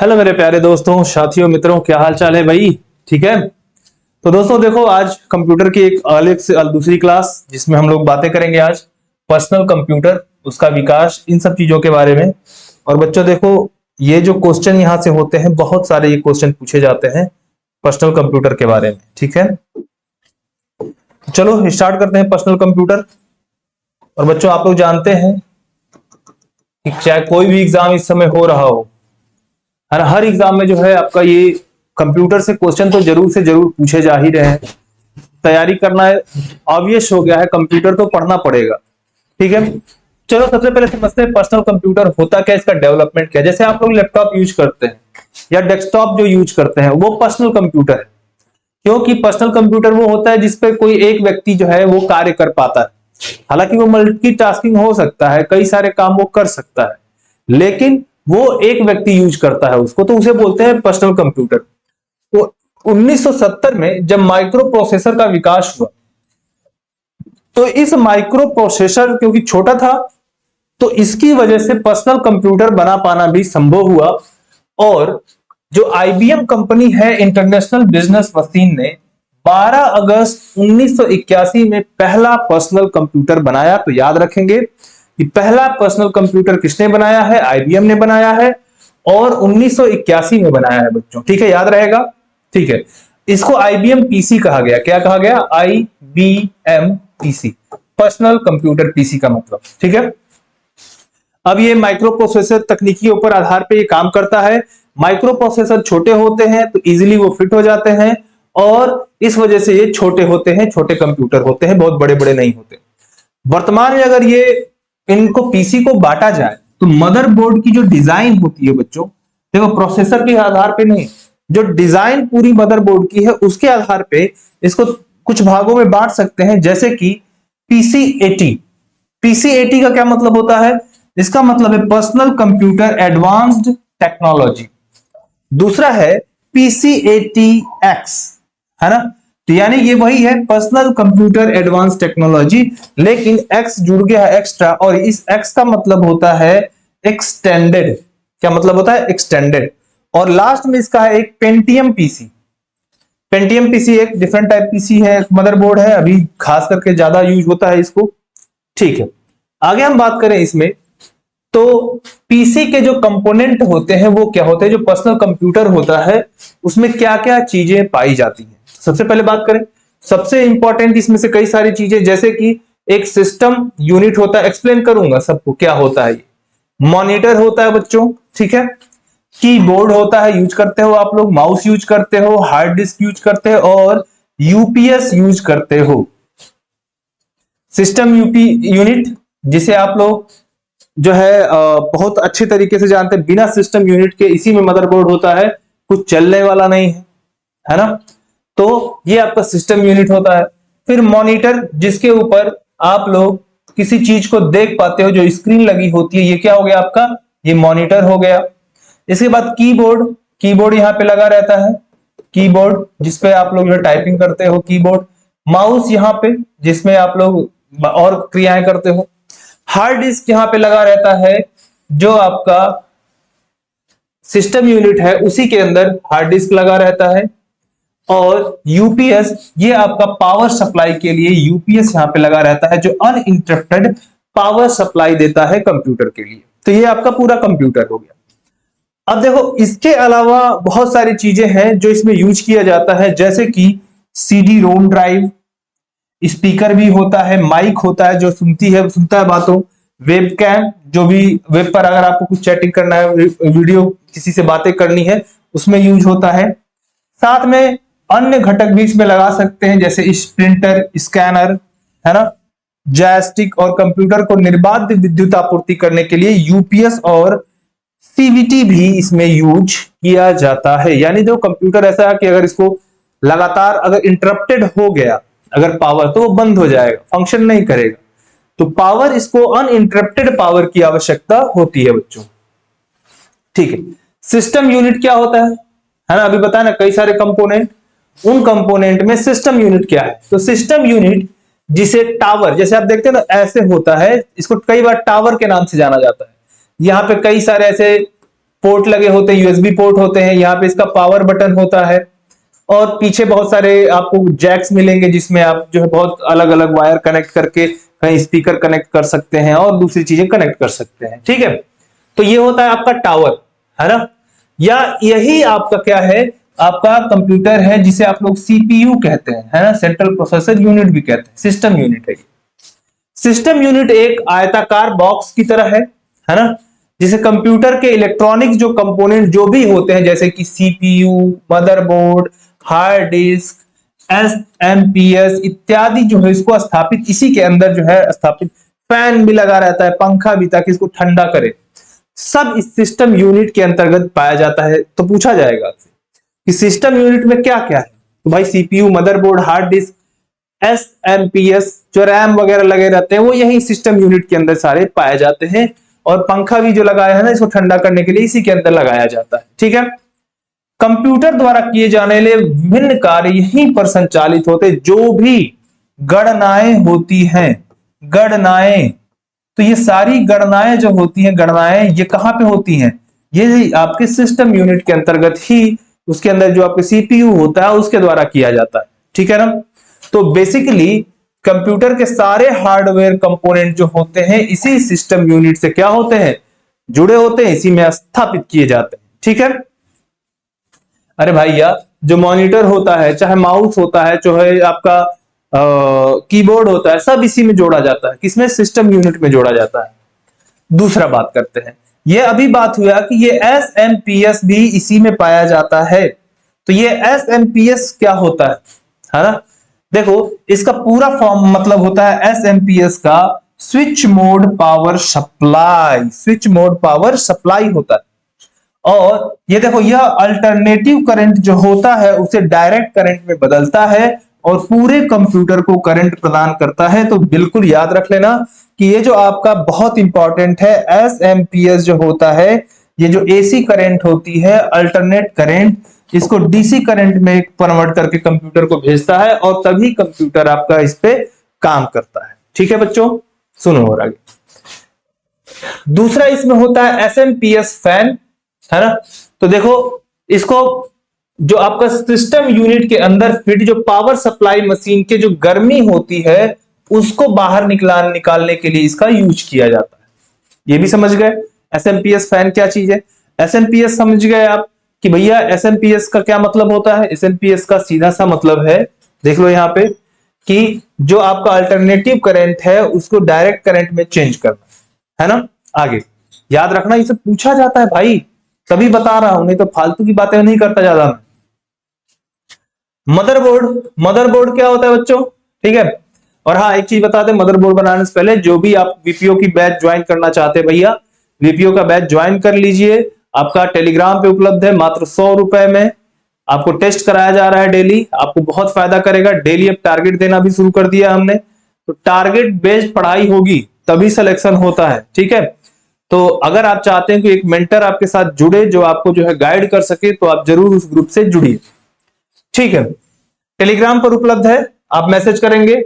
Hello मेरे प्यारे दोस्तों, साथियों, मित्रों, क्या हाल चाल है भाई? ठीक है। तो दोस्तों देखो, आज कंप्यूटर की एक अलग से दूसरी क्लास जिसमें हम लोग बातें करेंगे आज पर्सनल कंप्यूटर, उसका विकास, इन सब चीजों के बारे में। और बच्चों देखो, ये जो क्वेश्चन यहाँ से होते हैं, बहुत सारे ये क्वेश्चन पूछे जाते हैं पर्सनल कंप्यूटर के बारे में। ठीक है, तो चलो स्टार्ट करते हैं पर्सनल कंप्यूटर। और बच्चों आप लोग जानते हैं कि चाहे कोई भी एग्जाम इस समय हो रहा हो, हर एग्जाम में जो है आपका ये कंप्यूटर से क्वेश्चन तो जरूर से जरूर पूछे जा ही रहे हैं। तैयारी करना है, ऑब्वियस हो गया है, कंप्यूटर तो पढ़ना पड़ेगा। ठीक है, चलो सबसे पहले समझते हैं पर्सनल कंप्यूटर होता क्या, इसका डेवलपमेंट क्या। जैसे आप लोग लैपटॉप यूज करते हैं या डेस्कटॉप जो यूज करते हैं, वो पर्सनल कंप्यूटर है। क्योंकि पर्सनल कंप्यूटर वो होता है जिसपे कोई एक व्यक्ति जो है वो कार्य कर पाता है। हालांकि वो मल्टीटास्किंग हो सकता है, कई सारे काम वो कर सकता है, लेकिन वो एक व्यक्ति यूज करता है उसको, तो उसे बोलते हैं पर्सनल कंप्यूटर। तो 1970 में जब माइक्रो प्रोसेसर का विकास हुआ, तो इस माइक्रो प्रोसेसर क्योंकि छोटा था, तो इसकी वजह से पर्सनल कंप्यूटर बना पाना भी संभव हुआ। और जो IBM कंपनी है, इंटरनेशनल बिजनेस मशीन ने 12 अगस्त 1981 में पहला पर्सनल कंप्यूटर बनाया। तो याद रखेंगे कि पहला पर्सनल कंप्यूटर किसने बनाया है? IBM ने बनाया है, और 1981 में बनाया है बच्चों। ठीक है, याद रहेगा। ठीक है, इसको IBM PC कहा गया। क्या कहा गया? IBM PC, personal computer PC का मतलब। ठीक है, अब ये माइक्रो प्रोसेसर तकनीकी ऊपर आधार पे ये काम करता है। माइक्रो प्रोसेसर छोटे होते हैं तो इजीली वो फिट हो जाते हैं, और इस वजह से ये छोटे होते हैं, छोटे कंप्यूटर होते हैं, बहुत बड़े बड़े नहीं होते। वर्तमान में अगर ये इनको पीसी को बांटा जाए, तो मदरबोर्ड की जो डिजाइन होती है बच्चों, देखो प्रोसेसर के आधार पे नहीं, जो डिजाइन पूरी मदरबोर्ड की है उसके आधार पे इसको कुछ भागों में बांट सकते हैं। जैसे कि PC80। PC80 का क्या मतलब होता है? इसका मतलब है पर्सनल कंप्यूटर एडवांस्ड टेक्नोलॉजी। दूसरा है PC80X, है ना? तो यानी ये वही है पर्सनल कंप्यूटर एडवांस टेक्नोलॉजी, लेकिन X जुड़ गया है एक्स्ट्रा, और इस X का मतलब होता है एक्सटेंडेड। क्या मतलब होता है? एक्सटेंडेड। और लास्ट में इसका है एक पेंटियम पीसी। पेंटियम पीसी एक डिफरेंट टाइप पीसी है, मदरबोर्ड है, अभी खास करके ज्यादा यूज होता है इसको। ठीक है, आगे हम बात करें इसमें, तो पीसी के जो कंपोनेंट होते हैं वो क्या होते हैं? जो पर्सनल कंप्यूटर होता है उसमें क्या क्या चीजें पाई जाती हैं। सबसे पहले बात करें, सबसे इंपॉर्टेंट इसमें से कई सारी चीजें, जैसे कि एक सिस्टम यूनिट होता है, एक्सप्लेन करूंगा सबको क्या होता है। मॉनिटर होता है बच्चों, ठीक है। कीबोर्ड होता है, यूज करते हो आप लोग, माउस यूज करते हो, हार्ड डिस्क यूज करते हो, और यूपीएस यूज करते हो। सिस्टम यूनिट, जिसे आप लोग जो है बहुत अच्छे तरीके से जानते हैं, बिना सिस्टम यूनिट के इसी में मदरबोर्ड होता है, कुछ चलने वाला नहीं है ना? तो ये आपका सिस्टम यूनिट होता है। फिर मॉनिटर, जिसके ऊपर आप लोग किसी चीज को देख पाते हो, जो स्क्रीन लगी होती है, ये क्या हो गया आपका? ये मॉनिटर हो गया। इसके बाद कीबोर्ड, कीबोर्ड यहाँ पे लगा रहता है, कीबोर्ड जिसपे आप लोग जो टाइपिंग करते हो, कीबोर्ड। माउस यहाँ पे, जिसमें आप लोग और क्रियाएं करते हो। हार्ड डिस्क यहाँ पे लगा रहता है, जो आपका सिस्टम यूनिट है उसी के अंदर हार्ड डिस्क लगा रहता है। और यूपीएस, ये आपका पावर सप्लाई के लिए यूपीएस यहाँ पे लगा रहता है, जो अनइंटरप्टेड पावर सप्लाई देता है कंप्यूटर के लिए। तो ये आपका पूरा कंप्यूटर हो गया। अब देखो, इसके अलावा बहुत सारी चीजें हैं जो इसमें यूज किया जाता है, जैसे कि CD रोम ड्राइव, स्पीकर भी होता है, माइक होता है जो सुनता है बातों, वेबकैम, जो भी वेब पर अगर आपको कुछ चैटिंग करना है, वीडियो किसी से बातें करनी है, उसमें यूज होता है। साथ में अन्य घटक भी इसमें लगा सकते हैं, जैसे प्रिंटर, स्कैनर, है ना, जॉयस्टिक, और कंप्यूटर को निर्बाध विद्युत आपूर्ति करने के लिए यूपीएस और CVT भी इसमें यूज किया जाता है। यानी जो कंप्यूटर ऐसा है कि अगर इसको लगातार अगर इंटरप्टेड हो गया अगर पावर, तो वो बंद हो जाएगा, फंक्शन नहीं करेगा। तो पावर, इसको अनइंटरप्टेड पावर की आवश्यकता होती है बच्चों। ठीक है, सिस्टम यूनिट क्या होता है ना? अभी बताया ना, कई सारे कंपोनेंट, उन कंपोनेंट में सिस्टम यूनिट क्या है? तो सिस्टम यूनिट, जिसे टावर, जैसे आप देखते हैं ना ऐसे होता है, इसको कई बार टावर के नाम से जाना जाता है। यहाँ पे कई सारे ऐसे पोर्ट लगे होते हैं, यूएसबी पोर्ट होते हैं, यहाँ पे इसका पावर बटन होता है और पीछे बहुत सारे आपको जैक्स मिलेंगे जिसमें आप जो है बहुत अलग अलग वायर कनेक्ट करके कहीं स्पीकर कनेक्ट कर सकते हैं और दूसरी चीजें कनेक्ट कर सकते हैं। ठीक है, तो ये होता है आपका टावर, है ना, या यही आपका क्या है, आपका कंप्यूटर है जिसे आप लोग सीपीयू कहते हैं, है ना, सेंट्रल प्रोसेसर यूनिट भी कहते हैं, सिस्टम यूनिट है। सिस्टम यूनिट एक आयताकार बॉक्स की तरह है ना, जिसे कंप्यूटर के इलेक्ट्रॉनिक जो कंपोनेंट जो भी होते हैं जैसे कि CPU, motherboard, hard disk, SMPS इत्यादि जो है इसको स्थापित इसी के अंदर जो है स्थापित, फैन भी लगा रहता है, पंखा भी, ताकि इसको ठंडा करे, सब इस सिस्टम यूनिट के अंतर्गत पाया जाता है। तो पूछा जाएगा कि सिस्टम यूनिट में क्या क्या है, तो भाई CPU, motherboard, hard disk, SMPS जो रैम वगैरह लगे रहते हैं वो यही सिस्टम यूनिट के अंदर सारे पाए जाते हैं, और पंखा भी जो लगाया है ना इसको ठंडा करने के लिए इसी के अंदर लगाया जाता है। ठीक है, कंप्यूटर द्वारा किए जाने वाले विभिन्न कार्य यहीं पर संचालित होते, जो भी गणनाएं होती हैं, गणनाएं, तो ये सारी गणनाएं जो होती हैं, गणनाएं ये कहां पे होती हैं, ये आपके सिस्टम यूनिट के अंतर्गत ही, उसके अंदर जो आपके सीपीयू होता है उसके द्वारा किया जाता है। ठीक है ना, तो बेसिकली कंप्यूटर के सारे हार्डवेयर कंपोनेंट जो होते हैं इसी सिस्टम यूनिट से क्या होते हैं, जुड़े होते हैं, इसी में स्थापित किए जाते हैं। ठीक है, अरे भैया जो मॉनिटर होता है, चाहे माउस होता है, चाहे आपका कीबोर्ड होता है, सब इसी में जोड़ा जाता है, किसमें, सिस्टम यूनिट में जोड़ा जाता है। दूसरा बात करते हैं, ये अभी बात हुआ कि ये एसएमपीएस भी इसी में पाया जाता है। तो ये एसएमपीएस क्या होता है ना, देखो इसका पूरा फॉर्म मतलब होता है एसएमपीएस का switch mode power supply, switch mode power supply होता है। और ये देखो यह अल्टरनेटिव करंट जो होता है उसे डायरेक्ट करंट में बदलता है और पूरे कंप्यूटर को करंट प्रदान करता है। तो बिल्कुल याद रख लेना कि ये जो आपका बहुत इंपॉर्टेंट है, एसएमपीएस जो होता है, ये जो एसी करंट होती है, अल्टरनेट करंट, इसको डीसी करंट में कन्वर्ट करके कंप्यूटर को भेजता है और तभी कंप्यूटर आपका इस पे काम करता है। ठीक है बच्चों, सुनो और आगे। दूसरा इसमें होता है एसएमपीएस फैन, है ना, तो देखो इसको जो आपका सिस्टम यूनिट के अंदर फिट जो पावर सप्लाई मशीन के जो गर्मी होती है उसको बाहर निकालने के लिए इसका यूज किया जाता है। ये भी समझ गए एसएमपीएस फैन क्या चीज है। एसएमपीएस समझ गए आप कि भैया एसएमपीएस का क्या मतलब होता है। एसएमपीएस का सीधा सा मतलब है, देख लो यहां पे, कि जो आपका अल्टरनेटिव करंट है उसको डायरेक्ट करंट में चेंज करना, है ना। आगे याद रखना, इसे पूछा जाता है भाई, तभी बता रहा हूं, नहीं तो फालतू की बातें नहीं करता ज्यादा मैं। मदरबोर्ड, मदरबोर्ड क्या होता है बच्चों, ठीक है। और हाँ एक चीज बता दें, मदरबोर्ड बनाने से पहले जो भी आप वीपीओ की बैच ज्वाइन करना चाहते हैं भैया, वीपीओ का बैच ज्वाइन कर लीजिए। आपका टेलीग्राम पे उपलब्ध है, मात्र 100 रुपए में आपको टेस्ट कराया जा रहा है डेली, आपको बहुत फायदा करेगा। डेली अब टारगेट देना भी शुरू कर दिया हमने, तो टारगेट बेस्ड पढ़ाई होगी तभी सिलेक्शन होता है, ठीक है। तो अगर आप चाहते हैं कि एक मेंटर आपके साथ जुड़े जो आपको जो है गाइड कर सके, तो आप जरूर उस ग्रुप से जुड़िए, ठीक है। टेलीग्राम पर उपलब्ध है, आप मैसेज करेंगे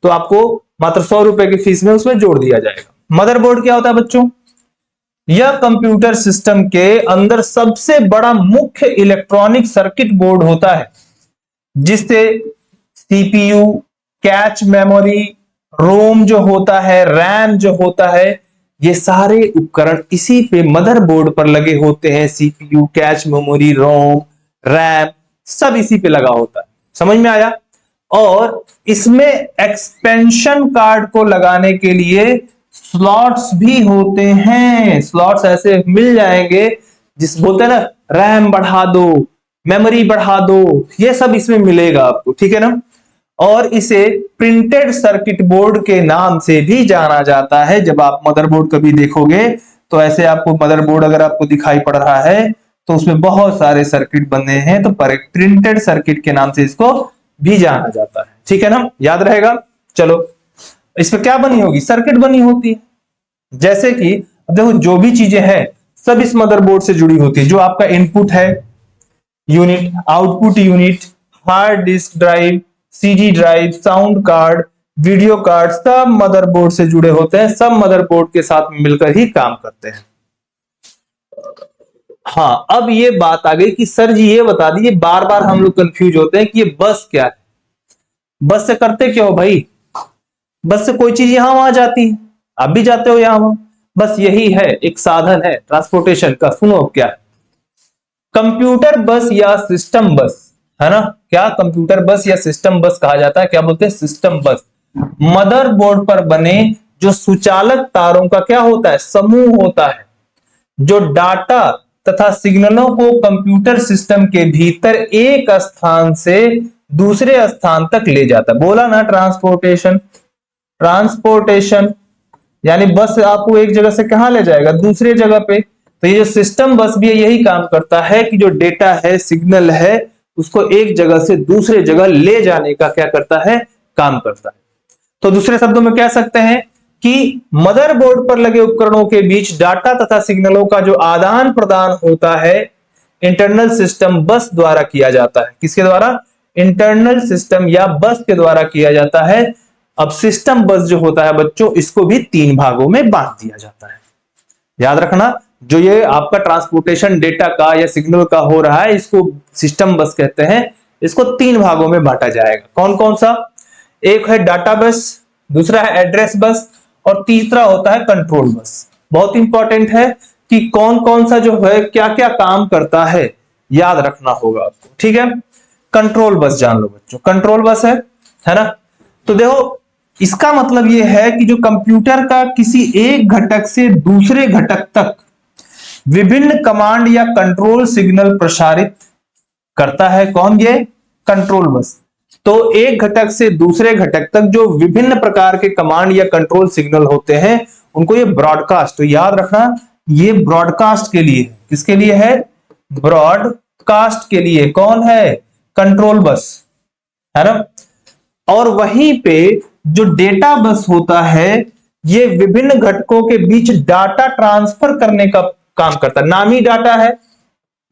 तो आपको मात्र 100 रुपए की फीस में उसमें जोड़ दिया जाएगा। मदरबोर्ड क्या होता है बच्चों, यह कंप्यूटर सिस्टम के अंदर सबसे बड़ा मुख्य इलेक्ट्रॉनिक सर्किट बोर्ड होता है, जिससे सीपीयू, कैच मेमोरी, रोम जो होता है, रैम जो होता है, ये सारे उपकरण इसी पे मदरबोर्ड पर लगे होते हैं। सीपीयू, कैच मेमोरी, रोम, रैम सब इसी पे लगा होता है, समझ में आया। और इसमें एक्सपेंशन कार्ड को लगाने के लिए स्लॉट्स भी होते हैं। स्लॉट्स ऐसे मिल जाएंगे जिस बोलते हैं ना, रैम बढ़ा दो, मेमोरी बढ़ा दो, ये सब इसमें मिलेगा आपको, ठीक है ना। और इसे प्रिंटेड सर्किट बोर्ड के नाम से भी जाना जाता है। जब आप मदरबोर्ड कभी देखोगे तो ऐसे आपको मदरबोर्ड अगर आपको दिखाई पड़ रहा है तो उसमें बहुत सारे सर्किट बने हैं, तो प्रिंटेड सर्किट के नाम से इसको भी जाना जाता है, ठीक है ना, याद रहेगा। चलो इसमें क्या बनी होगी, सर्किट बनी होती है। जैसे कि देखो जो भी चीजें हैं सब इस मदरबोर्ड से जुड़ी होती है। जो आपका इनपुट है unit, output unit, hard disk drive, CD drive, sound card, video card, सब मदरबोर्ड से जुड़े होते हैं। सब मदरबोर्ड के साथ मिलकर ही काम करते हैं। हाँ, अब ये बात आ गई कि सर जी ये बता दीजिए, बार बार हम लोग कंफ्यूज होते हैं कि ये बस क्या है, बस से करते क्यों भाई, बस से कोई चीज यहां वहां जाती है, आप भी जाते हो यहां वहां, बस यही है, एक साधन है ट्रांसपोर्टेशन का। सुनो क्या है, कंप्यूटर बस या सिस्टम बस, है ना, क्या कंप्यूटर बस या सिस्टम बस कहा जाता है, क्या बोलते हैं, सिस्टम बस। मदरबोर्ड पर बने जो सुचालक तारों का क्या होता है, समूह होता है, जो डाटा तथा सिग्नलों को कंप्यूटर सिस्टम के भीतर एक स्थान से दूसरे स्थान तक ले जाता है। बोला ना ट्रांसपोर्टेशन, ट्रांसपोर्टेशन यानी बस आपको एक जगह से कहां ले जाएगा, दूसरे जगह पे। तो ये जो सिस्टम बस भी है यही काम करता है कि जो डेटा है, सिग्नल है, उसको एक जगह से दूसरे जगह ले जाने का क्या करता है, काम करता है। तो दूसरे शब्दों में कह सकते हैं कि मदरबोर्ड पर लगे उपकरणों के बीच डाटा तथा सिग्नलों का जो आदान प्रदान होता है इंटरनल सिस्टम बस द्वारा किया जाता है। किसके द्वारा, इंटरनल सिस्टम या बस के द्वारा किया जाता है। अब सिस्टम बस जो होता है बच्चों, इसको भी 3 भागों में बांट दिया जाता है। याद रखना, जो ये आपका ट्रांसपोर्टेशन डेटा का या सिग्नल का हो रहा है, इसको सिस्टम बस कहते हैं। इसको 3 भागों में बांटा जाएगा। कौन कौन सा, एक है डाटा बस, दूसरा है एड्रेस बस, और तीसरा होता है कंट्रोल बस। बहुत इंपॉर्टेंट है कि कौन कौन सा जो है क्या क्या काम करता है, याद रखना होगा आपको, ठीक है। कंट्रोल बस जान लो बच्चों, कंट्रोल बस है ना। तो देखो, इसका मतलब यह है कि जो कंप्यूटर का किसी एक घटक से दूसरे घटक तक विभिन्न कमांड या कंट्रोल सिग्नल प्रसारित करता है, कौन, ये कंट्रोल बस। तो एक घटक से दूसरे घटक तक जो विभिन्न प्रकार के कमांड या कंट्रोल सिग्नल होते हैं, उनको ये ब्रॉडकास्ट, तो याद रखना ये ब्रॉडकास्ट के लिए, किसके लिए है, ब्रॉडकास्ट के लिए। कौन है, कंट्रोल बस, है ना। और वहीं पे जो डेटा बस होता है, ये विभिन्न घटकों के बीच डाटा ट्रांसफर करने का काम करता है। नामी डाटा है,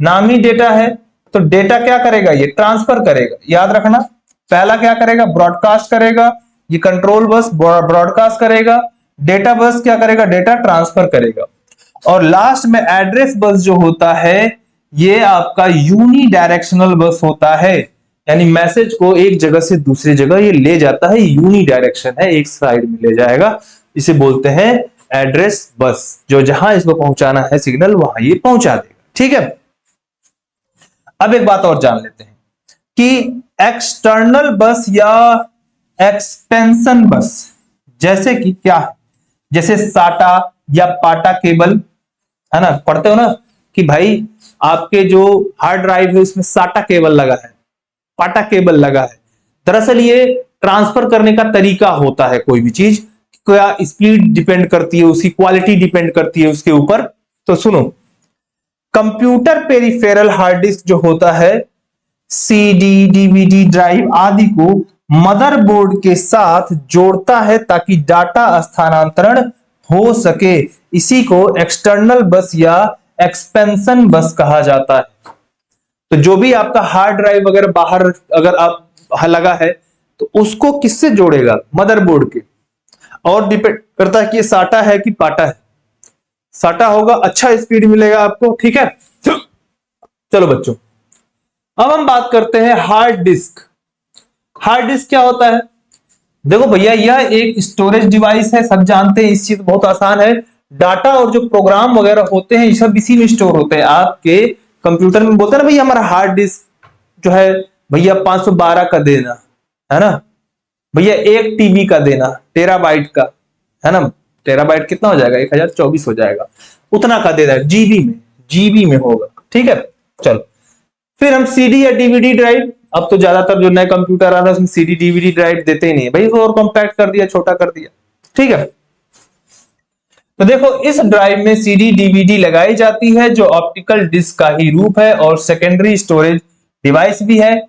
नामी डेटा है, तो डेटा क्या करेगा, ये ट्रांसफर करेगा। याद रखना, पहला क्या करेगा, ब्रॉडकास्ट करेगा, ये कंट्रोल बस ब्रॉडकास्ट करेगा, डेटा बस क्या करेगा, डेटा ट्रांसफर करेगा। और लास्ट में एड्रेस बस जो होता है, ये आपका यूनी डायरेक्शनल बस होता है, यानी मैसेज को एक जगह से दूसरी जगह ये ले जाता है, यूनी डायरेक्शन है, एक साइड में ले जाएगा, इसे बोलते हैं एड्रेस बस। जो जहां इसको पहुंचाना है सिग्नल, वहां ये पहुंचा देगा, ठीक है। अब एक बात और जान लेते हैं कि एक्सटर्नल बस या एक्सपेंशन बस जैसे कि क्या है, जैसे साटा या पाटा केबल, है ना, पढ़ते हो ना कि भाई आपके जो हार्ड ड्राइव है उसमें साटा केबल लगा है, पाटा केबल लगा है। दरअसल ये ट्रांसफर करने का तरीका होता है, कोई भी चीज, क्या स्पीड डिपेंड करती है, उसकी क्वालिटी डिपेंड करती है उसके ऊपर। तो सुनो, कंप्यूटर पेरिफेरल हार्ड डिस्क जो होता है, सीडी, डीवीडी ड्राइव आदि को मदरबोर्ड के साथ जोड़ता है ताकि डाटा स्थानांतरण हो सके। इसी को एक्सटर्नल बस या एक्सपेंशन बस कहा जाता है। तो जो भी आपका हार्ड ड्राइव वगैरह बाहर अगर आप लगा है, तो उसको किससे जोड़ेगा, मदरबोर्ड के। और डिपेंड करता है कि ये साटा है कि पाटा है। साटा होगा, अच्छा स्पीड मिलेगा आपको, ठीक है। चलो बच्चों, अब हम बात करते हैं हार्ड डिस्क। हार्ड डिस्क क्या होता है, देखो भैया, यह एक स्टोरेज डिवाइस है, सब जानते हैं, इस चीज बहुत आसान है। डाटा और जो प्रोग्राम वगैरह होते हैं, ये सब इसी में स्टोर होते हैं। आपके कंप्यूटर में बोलते हैं ना भैया, हमारा हार्ड डिस्क जो है भैया 512 का देना, है ना भैया, 1 टीबी का देना, टेराबाइट का, है ना। टेराबाइट कितना हो जाएगा, 1024 हो जाएगा, उतना का देना, जीबी में होगा, ठीक है। चलो, फिर हम सीडी या डीवीडी ड्राइव, अब तो ज्यादातर जो नए कंप्यूटर आ रहा है उसमें सीडी डीवीडी ड्राइव देते ही नहीं है भाई, और कॉम्पैक्ट कर दिया, छोटा कर दिया, ठीक है। तो देखो, इस ड्राइव में सीडी डीवीडी लगाई जाती है, जो ऑप्टिकल डिस्क का ही रूप है और सेकेंडरी स्टोरेज डिवाइस भी है।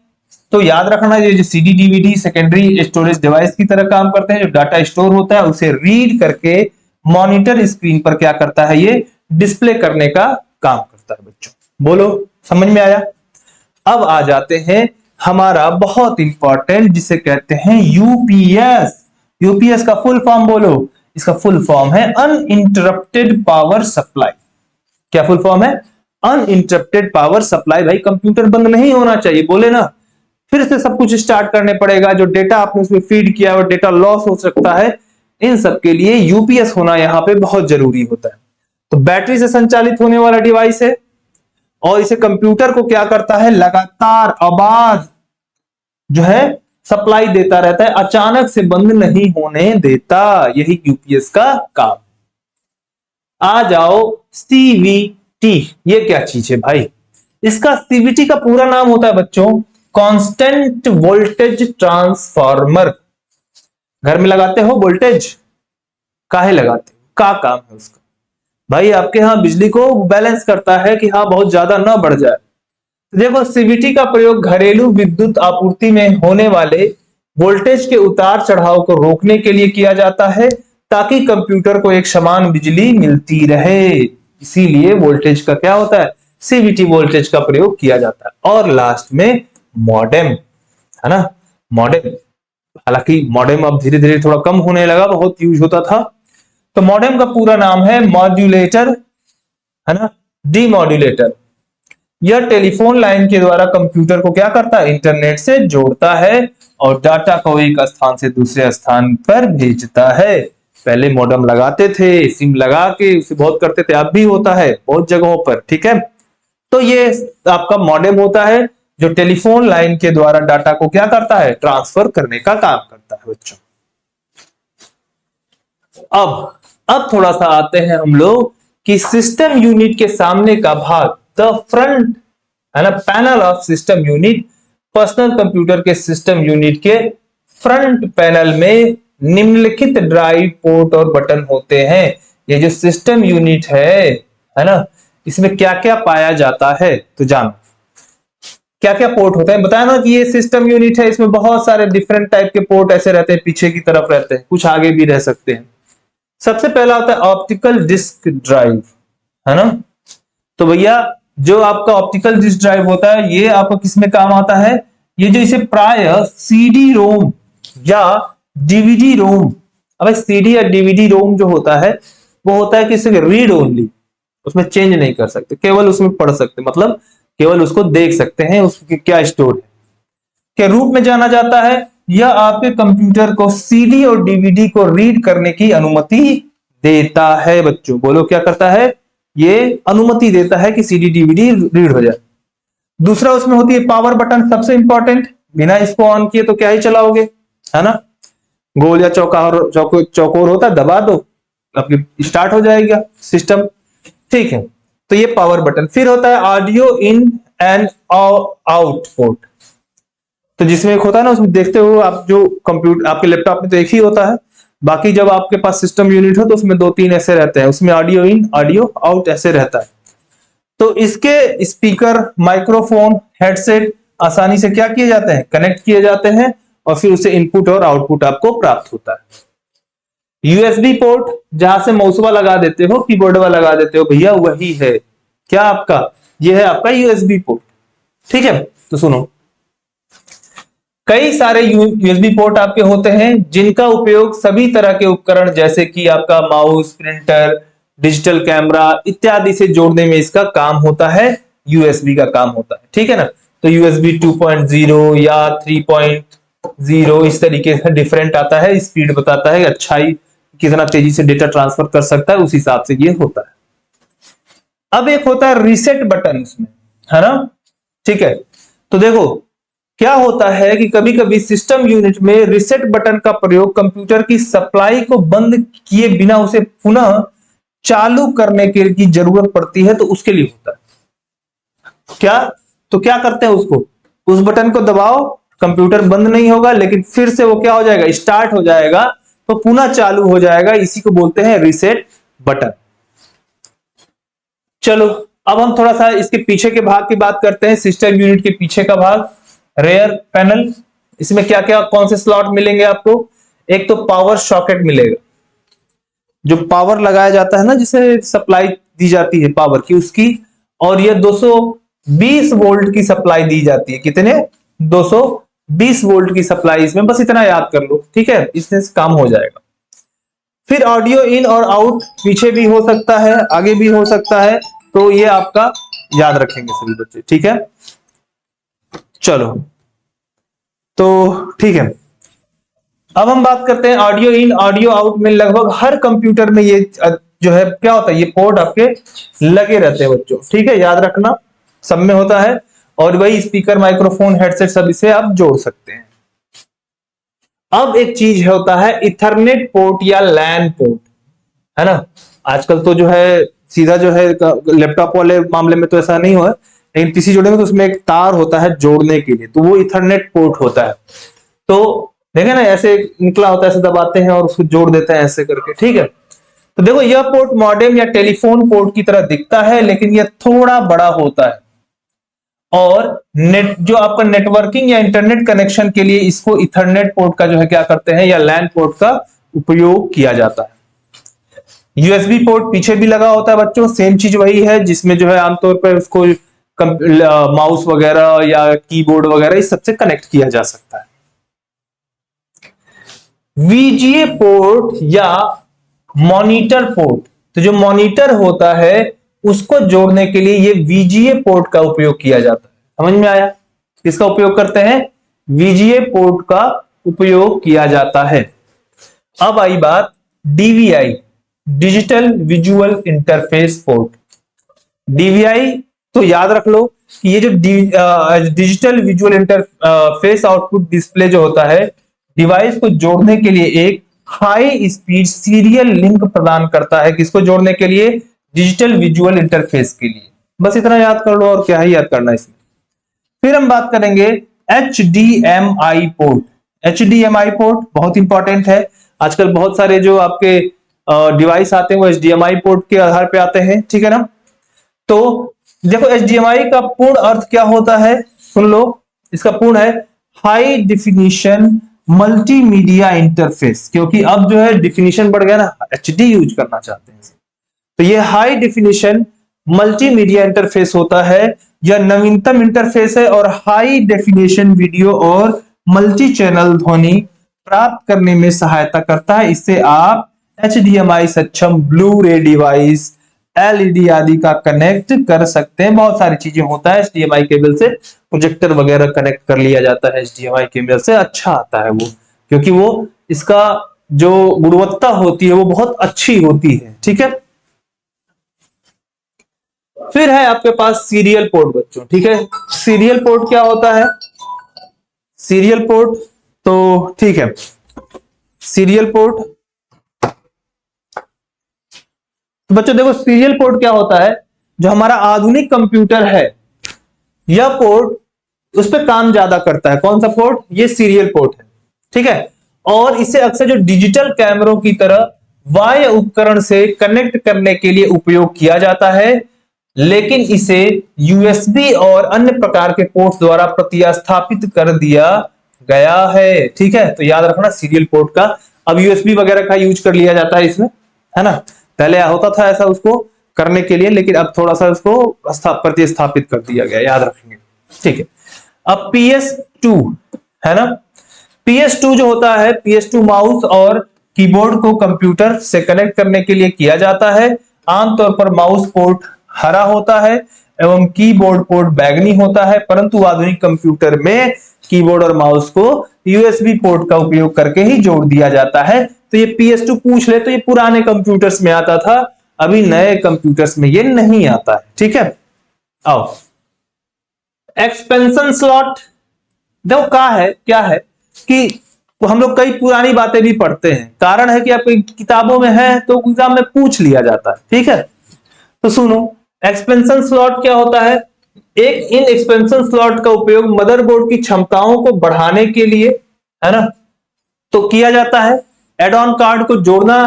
तो याद रखना, ये जो CD DVD secondary storage device की तरह काम करते हैं। जो डाटा स्टोर होता है उसे रीड करके मॉनिटर स्क्रीन पर क्या करता है, ये डिस्प्ले करने का काम करता है। बच्चों बोलो, समझ में आया। अब आ जाते हैं हमारा बहुत इंपॉर्टेंट, जिसे कहते हैं यूपीएस। यूपीएस का फुल फॉर्म बोलो, इसका फुल फॉर्म है अनइंटरप्टेड पावर सप्लाई। क्या फुल फॉर्म है, अनइंटरप्टेड पावर सप्लाई। भाई कंप्यूटर बंद नहीं होना चाहिए, बोले ना, फिर से सब कुछ स्टार्ट करने पड़ेगा। जो डेटा आपने उसमें फीड किया और डेटा लॉस हो सकता है, इन सब के लिए यूपीएस होना यहाँ पे बहुत जरूरी होता है। तो बैटरी से संचालित होने वाला डिवाइस है और इसे कंप्यूटर को क्या करता है, लगातार आवाज जो है सप्लाई देता रहता है, अचानक से बंद नहीं होने देता। यही यूपीएस का काम। आ जाओ सीवीटी, ये क्या चीज है भाई? इसका सीवीटी का पूरा नाम होता है बच्चों कांस्टेंट वोल्टेज ट्रांसफार्मर। घर में लगाते हो वोल्टेज, काहे लगाते हो, का काम है उसका? भाई आपके यहां बिजली को बैलेंस करता है कि हाँ बहुत ज्यादा ना बढ़ जाए। देखो सीवीटी का प्रयोग घरेलू विद्युत आपूर्ति में होने वाले वोल्टेज के उतार चढ़ाव को रोकने के लिए किया जाता है, ताकि कंप्यूटर को एक समान बिजली मिलती रहे। इसीलिए वोल्टेज का क्या होता है, सीवीटी वोल्टेज का प्रयोग किया जाता है। और लास्ट में मॉडेम, है ना, मॉडेम। हालांकि मॉडेम अब धीरे धीरे थोड़ा कम होने लगा, बहुत यूज होता था। तो मॉडेम का पूरा नाम है मॉड्यूलेटर, है ना, डीमॉड्यूलेटर। यह टेलीफोन लाइन के द्वारा कंप्यूटर को क्या करता है, इंटरनेट से जोड़ता है और डाटा को एक स्थान से दूसरे स्थान पर भेजता है। पहले मॉडेम लगाते थे, सिम लगा के उसे बहुत करते थे, अब भी होता है बहुत जगहों पर, ठीक है। तो ये आपका मॉडेम होता है जो टेलीफोन लाइन के द्वारा डाटा को क्या करता है, ट्रांसफर करने का काम करता है बच्चों। अब थोड़ा सा आते हैं हम लोग कि सिस्टम यूनिट के सामने का भाग, द फ्रंट, है ना, panel of system unit. Personal computer के सिस्टम यूनिट के फ्रंट पैनल में निम्नलिखित ड्राइव पोर्ट और बटन होते हैं। ये जो सिस्टम यूनिट है ना, इसमें क्या क्या पाया जाता है, तो जानो क्या क्या पोर्ट होते हैं। बताया ना कि ये सिस्टम यूनिट है, इसमें बहुत सारे डिफरेंट टाइप के पोर्ट ऐसे रहते हैं, पीछे की तरफ रहते हैं, कुछ आगे भी रह सकते हैं। सबसे पहला होता है ऑप्टिकल डिस्क ड्राइव, है ना। तो भैया जो आपका ऑप्टिकल डिस्क ड्राइव होता है, ये आपका किसमें काम आता है, ये जो इसे प्राय सीडी रोम या डीवीडी रोम। अब सीडी या डीवीडी रोम जो होता है वो होता है कि सिर्फ रीड ओनली, उसमें चेंज नहीं कर सकते, केवल उसमें पढ़ सकते, मतलब केवल उसको देख सकते हैं, उसके क्या स्टोर है के रूप में जाना जाता है। यह आपके कंप्यूटर को सीडी और डीवीडी को रीड करने की अनुमति देता है बच्चों। बोलो क्या करता है, ये अनुमति देता है कि सीडी डीवीडी रीड हो जाए। दूसरा उसमें होती है पावर बटन, सबसे इंपॉर्टेंट। बिना इसको ऑन किए तो क्या ही चलाओगे, है ना। गोल या चौकोर होता है, दबा दो आपकी स्टार्ट हो जाएगा सिस्टम, ठीक है। तो ये पावर बटन। फिर होता है audio in and out port, तो जिसमें एक होता है ना, उसमें देखते हो आप, जो कंप्यूटर आपके लैपटॉप में तो एक ही होता है, बाकी जब आपके पास सिस्टम यूनिट हो तो उसमें 2-3 ऐसे रहते हैं, उसमें ऑडियो इन ऑडियो आउट ऐसे रहता है। तो इसके स्पीकर, माइक्रोफोन, हेडसेट आसानी से क्या किए जाते हैं, कनेक्ट किए जाते हैं और फिर उसे इनपुट और आउटपुट आपको प्राप्त होता है। यूएसबी पोर्ट, जहां से माउसवा लगा देते हो, कीबोर्डवा लगा देते हो, भैया वही है क्या आपका, ये है आपका यूएसबी पोर्ट, ठीक है। तो सुनो, कई सारे यूएसबी पोर्ट आपके होते हैं जिनका उपयोग सभी तरह के उपकरण जैसे कि आपका माउस, प्रिंटर, डिजिटल कैमरा इत्यादि से जोड़ने में इसका काम होता है, यूएसबी का काम होता है, ठीक है ना। तो यूएसबी 2.0 या 3.0 इस तरीके से डिफरेंट आता है, स्पीड बताता है, अच्छाई कितना तेजी से डेटा ट्रांसफर कर सकता है, उस हिसाब से ये होता है। अब एक होता है रीसेट बटन इसमें, है ना, ठीक है। तो देखो क्या होता है कि कभी कभी सिस्टम यूनिट में रीसेट बटन का प्रयोग कंप्यूटर की सप्लाई को बंद किए बिना उसे पुनः चालू करने की जरूरत पड़ती है, तो उसके लिए होता है। क्या तो क्या करते हैं, उसको उस बटन को दबाओ, कंप्यूटर बंद नहीं होगा लेकिन फिर से वो क्या हो जाएगा, स्टार्ट हो जाएगा, तो पुनः चालू हो जाएगा, इसी को बोलते हैं रीसेट बटन। चलो अब हम थोड़ा सा इसके पीछे के भाग की बात करते हैं। सिस्टम यूनिट के पीछे का भाग, रेयर पैनल, इसमें क्या क्या कौन से स्लॉट मिलेंगे आपको। एक तो पावर सॉकेट मिलेगा, जो पावर लगाया जाता है ना, जिसे सप्लाई दी जाती है पावर की उसकी, और ये 220 वोल्ट की सप्लाई दी जाती है। कितने, 220 वोल्ट की सप्लाई इसमें, बस इतना याद कर लो, ठीक है, इससे काम हो जाएगा। फिर ऑडियो इन और आउट, पीछे भी हो सकता है आगे भी हो सकता है, तो ये आपका याद रखेंगे सभी बच्चे, ठीक है। चलो तो ठीक है, अब हम बात करते हैं ऑडियो इन ऑडियो आउट में। लगभग हर कंप्यूटर में ये जो है क्या होता है, ये पोर्ट आपके लगे रहते हैं बच्चों, ठीक है, याद रखना, सब में होता है। और वही स्पीकर, माइक्रोफोन, हेडसेट सब इसे आप जोड़ सकते हैं। अब एक चीज होता है इथरनेट पोर्ट या लैन पोर्ट, है ना। आजकल तो जो है सीधा जो है लैपटॉप वाले मामले में तो ऐसा नहीं हुआ, लेकिन पीसी जोड़ेंगे तो उसमें एक तार होता है जोड़ने के लिए, तो वो इथरनेट पोर्ट होता है। तो देखे ना, ऐसे निकला होता है, ऐसे दबाते हैं और उसको जोड़ देते हैं ऐसे करके, ठीक है। तो देखो यह पोर्ट मॉडेम या टेलीफोन पोर्ट की तरह दिखता है, लेकिन यह थोड़ा बड़ा होता है। और नेट जो आपका नेटवर्किंग या इंटरनेट कनेक्शन के लिए इसको इथरनेट पोर्ट का जो है क्या करते हैं, या लैन पोर्ट का उपयोग किया जाता है। यूएसबी पोर्ट पीछे भी लगा होता है बच्चों, सेम चीज वही है, जिसमें जो है आमतौर पर उसको माउस वगैरह या कीबोर्ड वगैरह इस सबसे कनेक्ट किया जा सकता है। वीजीए पोर्ट या मॉनिटर पोर्ट, तो जो मॉनिटर होता है उसको जोड़ने के लिए ये वीजीए पोर्ट का उपयोग किया जाता है। समझ में आया, किसका उपयोग करते हैं, वीजीए पोर्ट का उपयोग किया जाता है। अब आई बात DVI, digital visual interface port. DVI तो याद रख लो कि ये जो digital visual interface output display जो होता है, डिवाइस को जोड़ने के लिए एक हाई स्पीड सीरियल लिंक प्रदान करता है। किसको जोड़ने के लिए, डिजिटल विजुअल इंटरफेस के लिए। बस इतना याद कर लो, और क्या ही याद करना इसमें। फिर हम बात करेंगे HDMI पोर्ट। HDMI पोर्ट बहुत इंपॉर्टेंट है। आजकल बहुत सारे जो आपके डिवाइस आते हैं वो HDMI पोर्ट के आधार पे आते हैं, ठीक है ना। तो देखो HDMI का पूर्ण अर्थ क्या होता है, सुन लो, इसका पूर्ण है हाई डिफिनीशन मल्टीमीडिया इंटरफेस। क्योंकि अब जो है डिफिनीशन बढ़ गया ना, HD यूज करना चाहते हैं, तो ये हाई डिफिनीशन मल्टीमीडिया इंटरफेस होता है। यह नवीनतम इंटरफेस है और हाई डेफिनेशन वीडियो और मल्टी चैनल ध्वनि प्राप्त करने में सहायता करता है। इससे आप HDMI सक्षम ब्लू रे डिवाइस, LED आदि का कनेक्ट कर सकते हैं। बहुत सारी चीजें होता है HDMI केबल से, प्रोजेक्टर वगैरह कनेक्ट कर लिया जाता है HDMI केबल से, अच्छा आता है वो, क्योंकि वो इसका जो गुणवत्ता होती है वो बहुत अच्छी होती है, ठीक है। फिर है आपके पास सीरियल पोर्ट बच्चों, ठीक है। सीरियल पोर्ट क्या होता है, सीरियल पोर्ट तो ठीक है, सीरियल पोर्ट तो बच्चों देखो सीरियल पोर्ट क्या होता है, जो हमारा आधुनिक कंप्यूटर है यह पोर्ट उस पर काम ज्यादा करता है। कौन सा पोर्ट, ये सीरियल पोर्ट है, ठीक है। और इसे अक्सर जो डिजिटल कैमरों की तरह बाह्य उपकरण से कनेक्ट करने के लिए उपयोग किया जाता है, लेकिन इसे यूएसबी और अन्य प्रकार के पोर्ट्स द्वारा प्रतिस्थापित कर दिया गया है, ठीक है। तो याद रखना सीरियल पोर्ट का अब यूएसबी वगैरह का यूज कर लिया जाता है इसमें, है ना। पहले होता था ऐसा उसको करने के लिए, लेकिन अब थोड़ा सा उसको प्रतिस्थापित कर दिया गया, याद रखेंगे, ठीक है। अब PS2 है ना, PS2 जो होता है, PS2 माउस और कीबोर्ड को कंप्यूटर से कनेक्ट करने के लिए किया जाता है। आमतौर पर माउस पोर्ट हरा होता है एवं कीबोर्ड पोर्ट बैंगनी होता है, परंतु आधुनिक कंप्यूटर में कीबोर्ड और माउस को यूएसबी पोर्ट का उपयोग करके ही जोड़ दिया जाता है। तो ये PS2 पूछ ले तो ये पुराने कंप्यूटर्स में आता था, अभी नए कंप्यूटर्स में ये नहीं आता है, ठीक है। आओ एक्सपेंशन स्लॉट, देखो क्या है कि हम लोग कई पुरानी बातें भी पढ़ते हैं, कारण है कि आपकी किताबों में है तो एग्जाम में पूछ लिया जाता है, ठीक है। तो सुनो एक्सपेंशन स्लॉट क्या होता है, एक इन एक्सपेंशन स्लॉट का उपयोग मदरबोर्ड की क्षमताओं को बढ़ाने के लिए, है ना, तो किया जाता है। एड ऑन कार्ड को जोड़ना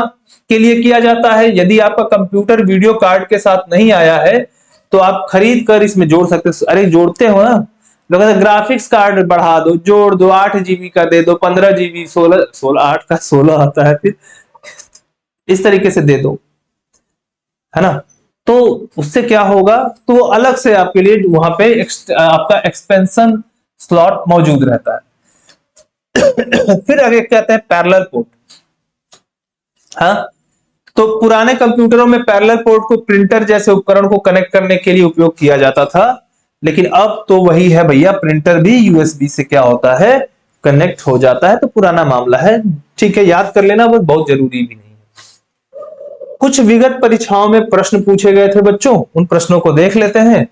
के लिए किया जाता है। यदि आपका कंप्यूटर वीडियो कार्ड के साथ नहीं आया है तो आप खरीद कर इसमें जोड़ सकते हैं। अरे जोड़ते हो ना लोग, ग्राफिक्स कार्ड बढ़ा दो, जोड़ दो, 8 GB का दे दो, 15 GB, 16 8 का 16 आता है, फिर इस तरीके से दे दो, है ना। तो उससे क्या होगा, तो वो अलग से आपके लिए वहां पे आपका एक्सपेंशन स्लॉट मौजूद रहता है। फिर आगे कहते हैं पैरेलल पोर्ट, हाँ, तो पुराने कंप्यूटरों में पैरेलल पोर्ट को प्रिंटर जैसे उपकरण को कनेक्ट करने के लिए उपयोग किया जाता था, लेकिन अब तो वही है भैया, प्रिंटर भी यूएसबी से क्या होता है, कनेक्ट हो जाता है। तो पुराना मामला है, ठीक है, याद कर लेना, बस बहुत जरूरी भी नहीं है। कुछ विगत परीक्षाओं में प्रश्न पूछे गए थे बच्चों, उन प्रश्नों को देख लेते हैं,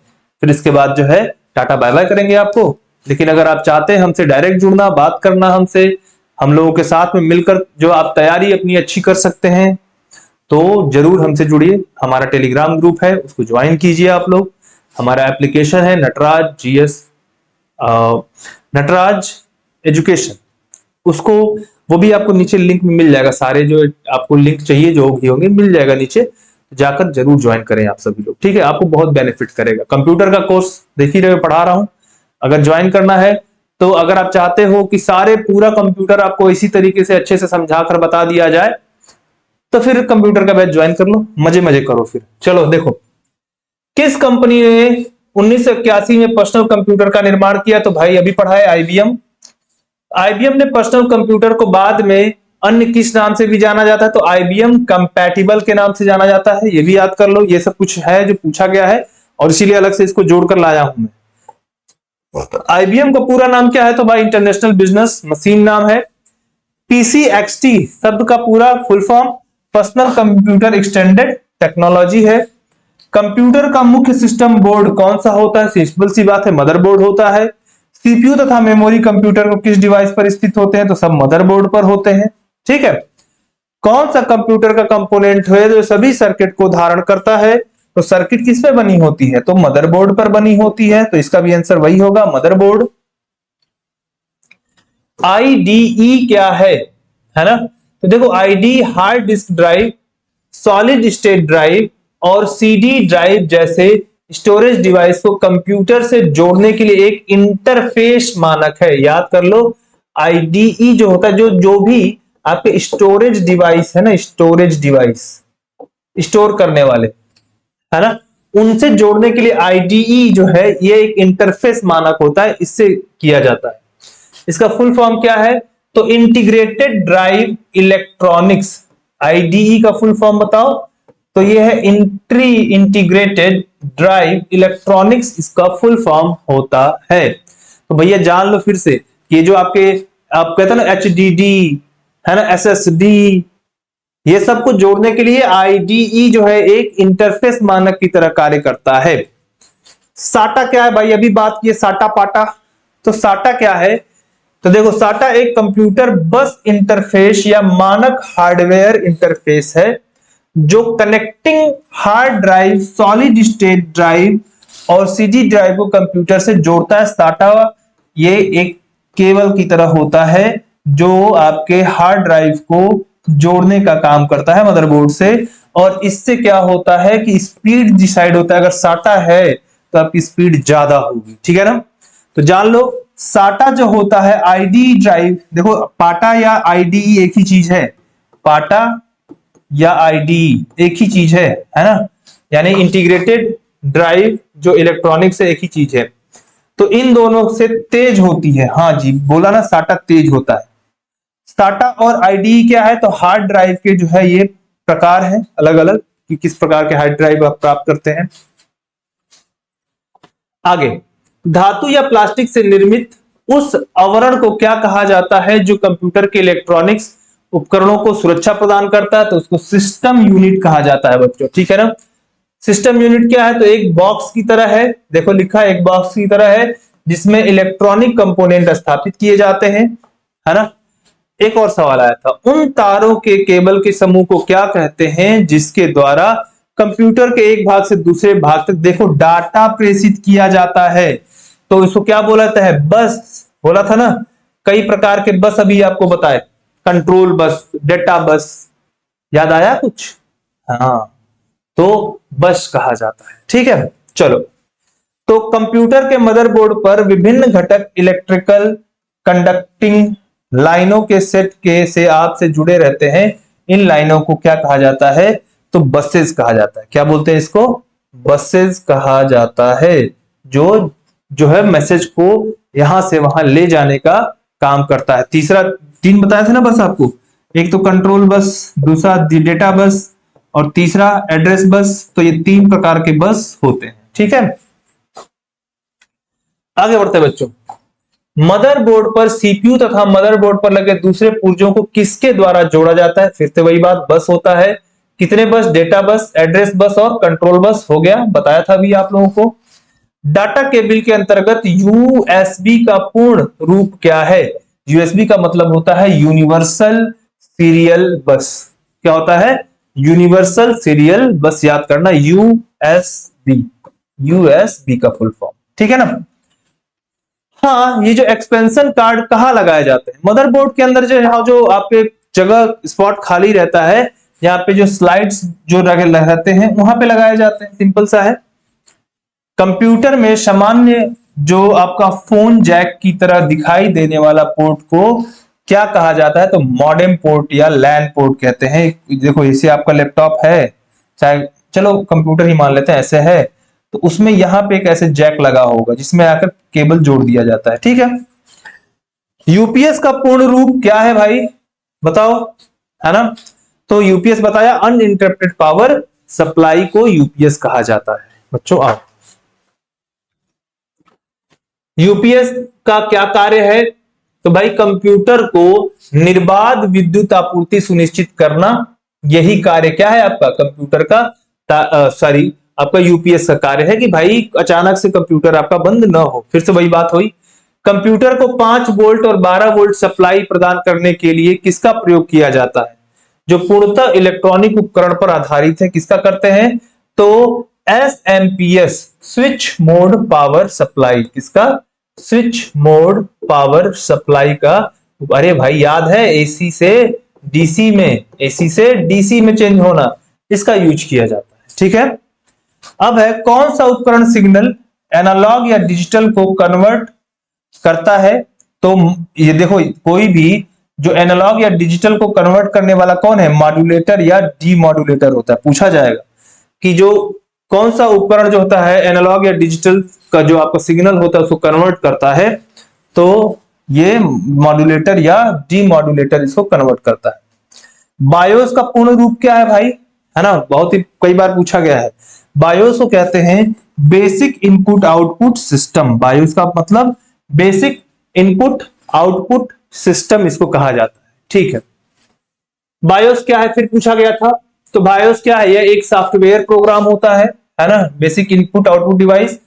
फिर इसके बाद जो है टाटा बाय बाय करेंगे आपको। लेकिन अगर आप चाहते हैं हमसे डायरेक्ट जुड़ना, बात करना हमसे, हम लोगों के साथ में मिलकर जो आप तैयारी अपनी अच्छी कर सकते हैं, तो जरूर हमसे जुड़िए। हमारा टेलीग्राम ग्रुप है, उसको ज्वाइन कीजिए आप लोग। हमारा एप्लीकेशन है नटराज जीएस, नटराज एजुकेशन, उसको, वो भी आपको नीचे लिंक में मिल जाएगा। सारे जो आपको लिंक चाहिए जो भी होंगे मिल जाएगा नीचे, जाकर जरूर ज्वाइन करें आप सभी लोग, ठीक है। आपको बहुत बेनिफिट करेगा। कंप्यूटर का कोर्स देख ही रहे, पढ़ा रहा हूं। अगर ज्वाइन करना है तो अगर आप चाहते हो कि सारे पूरा कंप्यूटर आपको इसी तरीके से अच्छे से समझा कर बता दिया जाए, तो फिर कंप्यूटर का बैच ज्वाइन कर लो, मजे मजे करो फिर। चलो देखो, किस कंपनी ने 1981 में पर्सनल कंप्यूटर का निर्माण किया? तो भाई अभी पढ़ा है, आईबीएम। आईबीएम ने पर्सनल कंप्यूटर को बाद में अन्य किस नाम से भी जाना जाता है? तो आईबीएम कंपैटिबल के नाम से जाना जाता है। ये भी याद कर लो, ये सब कुछ है जो पूछा गया है और इसीलिए अलग से इसको जोड़कर लाया हूं मैं। आईबीएम का पूरा नाम क्या है? तो भाई इंटरनेशनल बिजनेस मशीन नाम है। पीसीएक्सटी शब्द का पूरा full form personal computer extended technology है। कंप्यूटर का मुख्य सिस्टम बोर्ड कौन सा होता है? सिंपल सी बात है, मदरबोर्ड होता है। सीपीयू तथा मेमोरी कंप्यूटर को किस डिवाइस पर स्थित होते हैं? तो सब मदरबोर्ड पर होते हैं, ठीक है। कौन सा कंप्यूटर का कंपोनेंट है जो सभी सर्किट को धारण करता है? तो सर्किट किस पे बनी होती है? तो मदरबोर्ड पर बनी होती है, तो इसका भी आंसर वही होगा, मदरबोर्ड। आईडीई क्या है ना? तो देखो, ID hard disk drive, solid state drive और सीडी ड्राइव जैसे स्टोरेज डिवाइस को कंप्यूटर से जोड़ने के लिए एक इंटरफेस मानक है। याद कर लो, आईडीई जो होता है, जो भी आपके स्टोरेज डिवाइस है ना, स्टोरेज डिवाइस, स्टोर करने वाले, है ना, उनसे जोड़ने के लिए आईडीई जो है ये एक इंटरफेस मानक होता है, इससे किया जाता है। इसका फुल फॉर्म क्या है? तो इंटीग्रेटेड ड्राइव इलेक्ट्रॉनिक्स। आईडीई का फुल फॉर्म बताओ? तो ये है इंटीग्रेटेड ड्राइव इलेक्ट्रॉनिक्स, इसका फुल फॉर्म होता है। तो भैया जान लो फिर से, ये जो आप कहते हैं ना एचडीडी, है ना, एसएसडी, ये सब को जोड़ने के लिए आईडीई जो है एक इंटरफेस मानक की तरह कार्य करता है। साटा क्या है भाई? अभी बात की साटा पाटा, तो साटा क्या है? तो देखो, साटा एक कंप्यूटर बस इंटरफेस या मानक हार्डवेयर इंटरफेस है जो connecting hard drive, solid state drive और सीडी ड्राइव को कंप्यूटर से जोड़ता है। साटा ये एक केबल की तरह होता है जो आपके हार्ड ड्राइव को जोड़ने का काम करता है मदरबोर्ड से, और इससे क्या होता है कि स्पीड डिसाइड होता है। अगर साटा है तो आपकी स्पीड ज्यादा होगी, ठीक है ना। तो जान लो, साटा जो होता है आईडी ड्राइव, देखो पाटा या आईडीई एक ही चीज है, पाटा या आईडीई एक ही चीज है ना, यानी इंटीग्रेटेड ड्राइव जो इलेक्ट्रॉनिक से एक ही चीज है। तो इन दोनों से तेज होती है, हाँ जी बोला ना, साटा तेज होता है। साटा और आईडीई क्या है? तो हार्ड ड्राइव के जो है ये प्रकार हैं अलग अलग, कि किस प्रकार के हार्ड ड्राइव आप प्राप्त करते हैं। आगे, धातु या प्लास्टिक से निर्मित उस आवरण को क्या कहा जाता है जो कंप्यूटर के इलेक्ट्रॉनिक्स उपकरणों को सुरक्षा प्रदान करता है? तो उसको सिस्टम यूनिट कहा जाता है बच्चों, ठीक है ना। सिस्टम यूनिट क्या है? तो एक बॉक्स की तरह है, देखो लिखा है एक बॉक्स की तरह है जिसमें इलेक्ट्रॉनिक कंपोनेंट स्थापित किए जाते हैं, है ना। एक और सवाल आया था, उन तारों के केबल के समूह को क्या कहते हैं जिसके द्वारा कंप्यूटर के एक भाग से दूसरे भाग तक देखो डाटा प्रेषित किया जाता है? तो इसको क्या बोला जाता है? बस। बोला था ना, कई प्रकार के बस अभी आपको बताए, कंट्रोल बस, डेटा बस, याद आया कुछ? हाँ, तो बस कहा जाता है, ठीक है। चलो, तो कंप्यूटर के मदरबोर्ड पर विभिन्न घटक इलेक्ट्रिकल कंडक्टिंग लाइनों के सेट के से आपसे जुड़े रहते हैं। इन लाइनों को क्या कहा जाता है? तो बसेस कहा जाता है। क्या बोलते हैं इसको? बसेस कहा जाता है, जो है मैसेज को यहां से वहां ले जाने का काम करता है। तीन बताया था ना बस आपको, एक तो कंट्रोल बस, दूसरा डेटा बस, और तीसरा एड्रेस बस। तो ये 3 प्रकार के बस होते हैं, ठीक है। आगे बढ़ते हैं बच्चों। मदरबोर्ड पर सीपीयू तथा मदरबोर्ड पर लगे दूसरे पुर्जों को किसके द्वारा जोड़ा जाता है? फिर से वही बात, बस होता है। कितने बस? डेटा बस, एड्रेस बस और कंट्रोल बस। हो गया, बताया था अभी आप लोगों को। डाटा केबल के अंतर्गत यूएसबी का पूर्ण रूप क्या है? यूएसबी का मतलब होता है यूनिवर्सल सीरियल बस। क्या होता है? यूनिवर्सल सीरियल बस। याद करना, यूएसबी, यूएसबी का फुल फॉर्म, ठीक है ना। हाँ, ये जो एक्सपेंशन कार्ड कहाँ लगाए जाते हैं? मदरबोर्ड के अंदर जो आपके जगह स्पॉट खाली रहता है, यहाँ पे जो स्लाइड्स जो रहते हैं वहां पे लगाए जाते हैं, सिंपल सा है। कंप्यूटर में सामान्य जो आपका फोन जैक की तरह दिखाई देने वाला पोर्ट को क्या कहा जाता है? तो मॉडेम पोर्ट या लैन पोर्ट कहते हैं। देखो, इसे आपका लैपटॉप है, चाहे चलो कंप्यूटर ही मान लेते हैं, ऐसे है, तो उसमें यहां पे एक ऐसे जैक लगा होगा जिसमें आकर केबल जोड़ दिया जाता है, ठीक है। यूपीएस का पूर्ण रूप क्या है भाई? बताओ, है ना। तो यूपीएस बताया, अनइंटरप्टेड पावर सप्लाई को यूपीएस कहा जाता है। बच्चों आओ, यूपीएस का क्या कार्य है? तो भाई कंप्यूटर को निर्बाध विद्युत आपूर्ति सुनिश्चित करना, यही कार्य क्या है आपका कंप्यूटर का, आपका यूपीएस का कार्य है कि भाई अचानक से कंप्यूटर आपका बंद ना हो। फिर से वही बात हुई, कंप्यूटर को 5 वोल्ट और 12 वोल्ट सप्लाई प्रदान करने के लिए किसका प्रयोग किया जाता है? जो पूर्णतः इलेक्ट्रॉनिक उपकरण पर आधारित है, किसका करते हैं? तो SMPS, switch mode power supply. किसका? स्विच मोड पावर सप्लाई का। अरे भाई याद है, एसी से डीसी में, एसी से डीसी में चेंज होना, इसका यूज किया जाता है, ठीक है। अब है, कौन सा उपकरण सिग्नल एनालॉग या डिजिटल को कन्वर्ट करता है? तो ये देखो, कोई भी जो एनालॉग या डिजिटल को कन्वर्ट करने वाला कौन है? मॉड्यूलेटर या डीमॉड्यूलेटर होता है। पूछा जाएगा कि जो कौन सा उपकरण जो होता है एनालॉग या डिजिटल का जो आपका सिग्नल होता है उसको कन्वर्ट करता है, तो ये मॉड्यूलेटर या डीमॉड्यूलेटर इसको कन्वर्ट करता है। बायोस का पूर्ण रूप क्या है भाई? है ना, बहुत ही कई बार पूछा गया है। बायोस को कहते हैं basic input output system. BIOS का मतलब बेसिक इनपुट आउटपुट सिस्टम इसको कहा जाता है, ठीक है। बायोस क्या है फिर पूछा गया था, तो बायोस क्या है? यह एक सॉफ्टवेयर प्रोग्राम होता है ना, बेसिक इनपुट आउटपुट डिवाइस।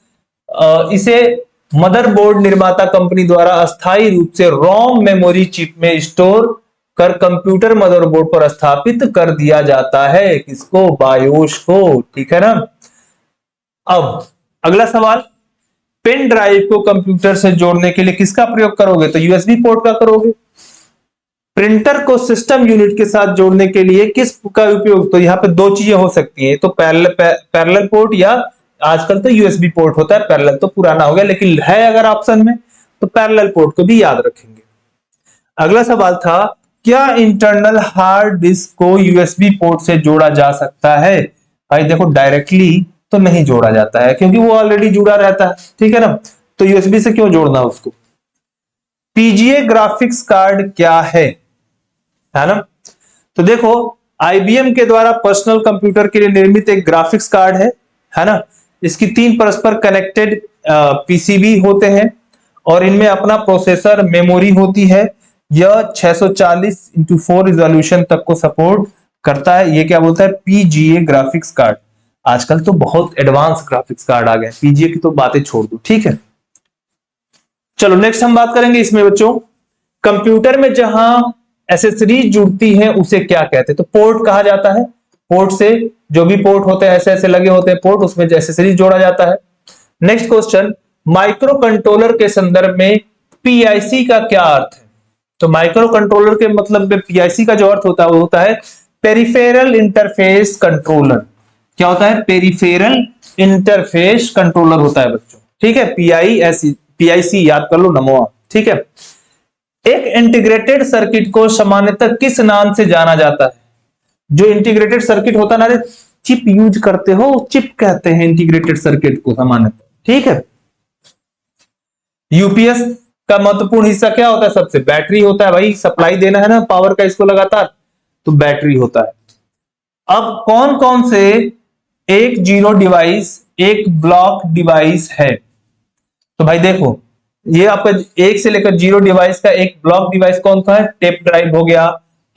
इसे मदरबोर्ड निर्माता कंपनी द्वारा अस्थायी रूप से रोम मेमोरी चिप में स्टोर कर कंप्यूटर मदरबोर्ड पर स्थापित कर दिया जाता है। किसको? बायोस को, ठीक है ना। अब अगला सवाल, पेन ड्राइव को कंप्यूटर से जोड़ने के लिए किसका प्रयोग करोगे? तो यूएसबी पोर्ट का करोगे। प्रिंटर को सिस्टम यूनिट के साथ जोड़ने के लिए किस का उपयोग? तो यहाँ पे 2 चीजें हो सकती हैं, तो पैरेलल पोर्ट या आजकल तो यूएसबी पोर्ट होता है, पैरेलल तो पुराना हो गया, लेकिन है अगर ऑप्शन में तो पैरेलल पोर्ट को भी याद रखेंगे। अगला सवाल था, क्या इंटरनल हार्ड डिस्क को यूएसबी पोर्ट से जोड़ा जा सकता है? भाई देखो, डायरेक्टली तो नहीं जोड़ा जाता है क्योंकि वो ऑलरेडी जुड़ा रहता है, ठीक है ना। तो यूएसबी से क्यों जोड़ना उसको? पीजीए ग्राफिक्स कार्ड क्या है ना। तो देखो, आईबीएम के द्वारा पर्सनल कंप्यूटर के लिए निर्मित एक ग्राफिक्स कार्ड है ना। इसकी 3 परस्पर कनेक्टेड पीसीबी होते हैं और इनमें अपना प्रोसेसर, मेमोरी होती है। यह 640x4 रिजोल्यूशन तक को सपोर्ट करता है। ये क्या बोलता है? PGA graphics card. आजकल तो बहुत एडवांस ग्राफिक्स कार्ड आ गए, पीजीए की तो बातें छोड़ दो, ठीक है। चलो नेक्स्ट हम बात करेंगे इसमें बच्चों, कंप्यूटर में जहां एसेसरीज जुड़ती हैं उसे क्या कहते हैं? तो पोर्ट कहा जाता है। पोर्ट से जो भी पोर्ट होते हैं ऐसे ऐसे लगे होते हैं पोर्ट, उसमें एसेसरीज जोड़ा जाता है। नेक्स्ट क्वेश्चन, माइक्रो कंट्रोलर के संदर्भ में पीआईसी का क्या अर्थ है? तो माइक्रो कंट्रोलर के मतलब में पीआईसी का जो अर्थ होता है वो होता है पेरिफेरल इंटरफेस कंट्रोलर। क्या होता है? पेरिफेरल इंटरफेस कंट्रोलर होता है बच्चों, ठीक है। पीआईसी याद कर लो, नमोआ, ठीक है। एक इंटीग्रेटेड सर्किट को सामान्यतः किस नाम से जाना जाता है? जो इंटीग्रेटेड सर्किट होता है ना, चिप यूज करते हो, चिप कहते हैं इंटीग्रेटेड सर्किट को सामान्यतः, ठीक है। यूपीएस का महत्वपूर्ण हिस्सा क्या होता है? सबसे बैटरी होता है भाई, सप्लाई देना है ना पावर का इसको लगातार, तो बैटरी होता है। अब कौन कौन से एक जीरो डिवाइस एक ब्लॉक डिवाइस है? तो भाई देखो, ये आपका एक से लेकर जीरो डिवाइस का एक ब्लॉक डिवाइस कौन सा है? टेप ड्राइव हो गया,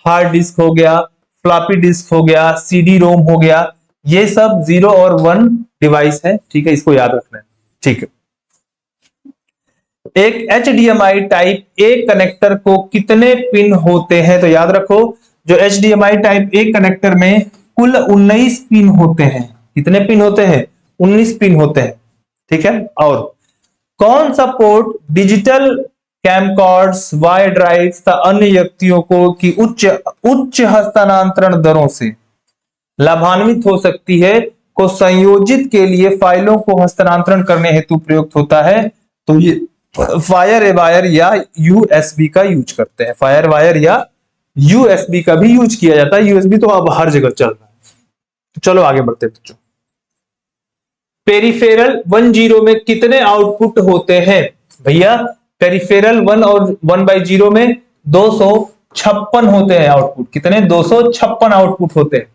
हार्ड डिस्क हो गया, फ्लॉपी डिस्क हो गया, सीडी रोम हो गया, ये सब 0 और 1 डिवाइस है। ठीक है, इसको याद रखना है। ठीक है, एक HDMI टाइप ए कनेक्टर को कितने पिन होते हैं? तो याद रखो, जो HDMI टाइप ए कनेक्टर में कुल 19 पिन होते हैं। कितने पिन होते हैं? 19 पिन होते हैं। ठीक है, और कौन सा पोर्ट डिजिटल कैमकॉर्ड्स, वायर ड्राइव तथा अन्य व्यक्तियों को की उच्च हस्तांतरण दरों से लाभान्वित हो सकती है को संयोजित के लिए फाइलों को हस्तांतरण करने हेतु प्रयुक्त होता है? तो ये फायर वायर या यूएसबी का यूज करते हैं। फायर वायर या यूएसबी का भी यूज किया जाता है। यूएसबी तो अब हर जगह चल रहा है। चलो आगे बढ़ते हैं बच्चों। पेरिफेरल 10 में कितने आउटपुट होते हैं? भैया पेरिफेरल 1 और 1/0 में 256 होते हैं आउटपुट। कितने? 256 आउटपुट होते हैं।